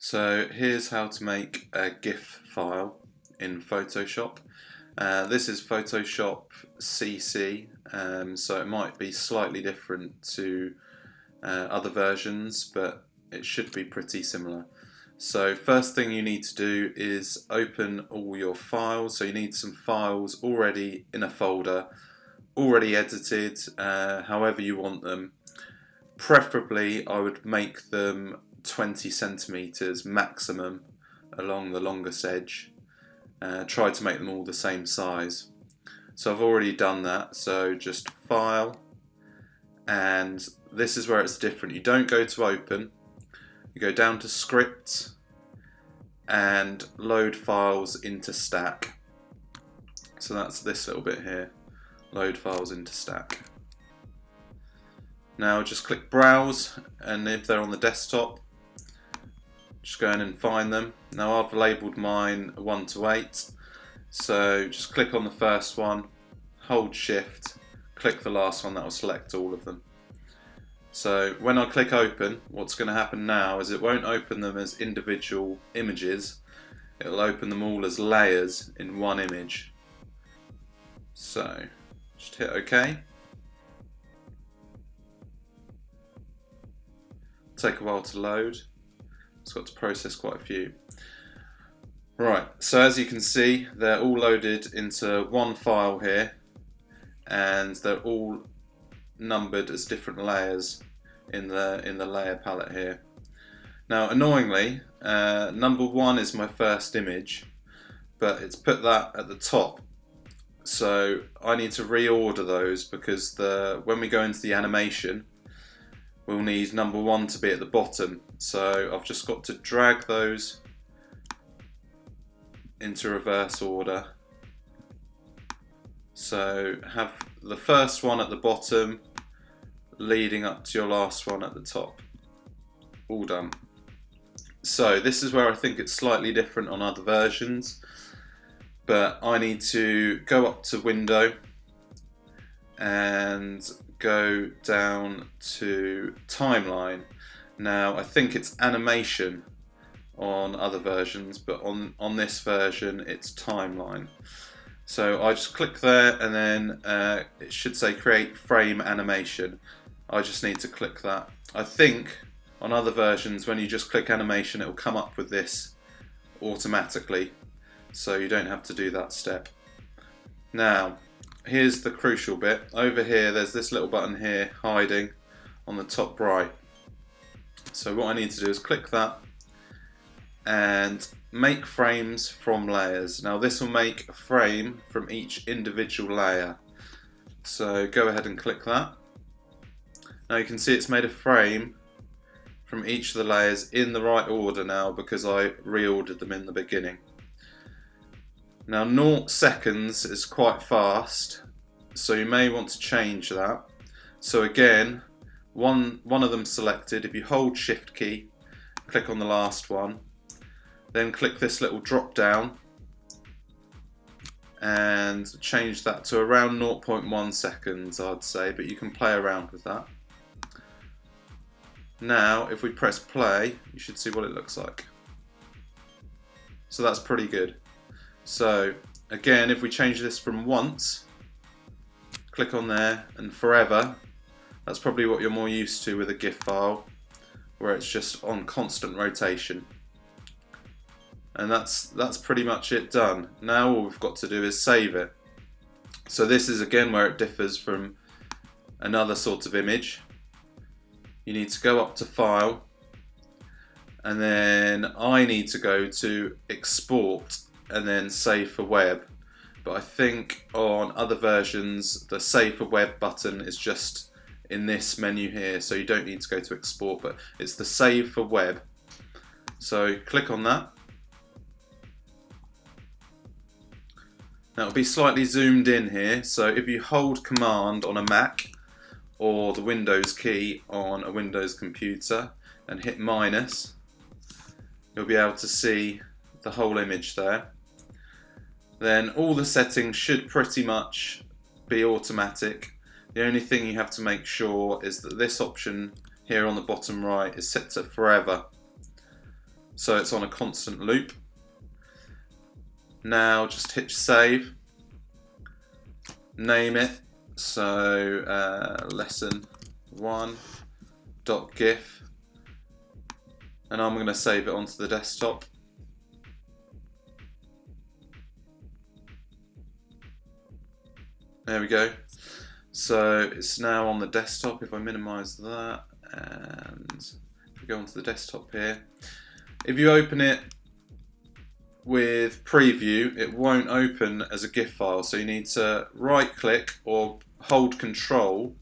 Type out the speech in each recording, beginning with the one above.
So here's how to make a GIF file in Photoshop. This is Photoshop CC, so it might be slightly different to other versions, but it should be pretty similar. So first thing you need to do is open all your files. So you need some files already in a folder, already edited, however you want them. Preferably I would make them 20 centimeters maximum along the longest edge. Try to make them all the same size. So I've already done that, so just file, and this is where it's different. You don't go to open, you go down to script and load files into stack. So that's this little bit here, load files into stack. Now just click browse, and if they're on the desktop, just go in and find them. Now I've labelled mine 1 to 8, so just click on the first one, hold shift, click the last one, that will select all of them. So when I click open, what's going to happen now is it won't open them as individual images, it will open them all as layers in one image. So just hit OK. Take a while to load. It's got to process quite a few. Right, so as you can see, they're all loaded into one file here, and they're all numbered as different layers in the layer palette here. Now, annoyingly, number 1 is my first image, but it's put that at the top. So I need to reorder those because when we go into the animation, we'll need number 1 to be at the bottom. So I've just got to drag those into reverse order. So have the first one at the bottom leading up to your last one at the top. All done. So this is where I think it's slightly different on other versions, but I need to go up to Window and go down to Timeline. Now I think it's Animation on other versions, but on this version it's Timeline. So I just click there, and then it should say Create Frame Animation. I just need to click that. I think on other versions when you just click Animation it will come up with this automatically, so you don't have to do that step. Now here's the crucial bit. Over here there's this little button here hiding on the top right. So what I need to do is click that and make frames from layers. Now this will make a frame from each individual layer. So go ahead and click that. Now you can see it's made a frame from each of the layers in the right order now because I reordered them in the beginning. Now 0 seconds is quite fast, so you may want to change that. So again, one of them selected, if you hold shift key, click on the last one, then click this little drop down and change that to around 0.1 seconds, I'd say, but you can play around with that. Now if we press play, you should see what it looks like. So that's pretty good. So again, if we change this from once, click on there, and forever, that's probably what you're more used to with a GIF file, where it's just on constant rotation. And that's pretty much it done. Now all we've got to do is save it. So this is again where it differs from another sort of image. You need to go up to File, and then I need to go to Export and then Save for Web. But I think on other versions the Save for Web button is just in this menu here, so you don't need to go to Export, but it's the Save for Web. So click on that. Now it'll be slightly zoomed in here, so if you hold Command on a Mac or the Windows key on a Windows computer and hit minus, you'll be able to see the whole image there. Then all the settings should pretty much be automatic. The only thing you have to make sure is that this option here on the bottom right is set to forever. so it's on a constant loop. Now just hit save, name it, so lesson 1.gif, and I'm going to save it onto the desktop. There we go. So it's now on the desktop. If I minimize that and if we go onto the desktop here, if you open it with preview, it won't open as a GIF file, so you need to right click or hold Control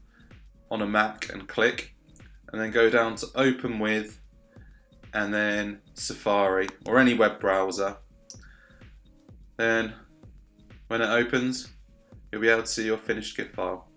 on a Mac and click, and then go down to open with, and then Safari or any web browser. Then when it opens, you'll be able to see your finished GIF file.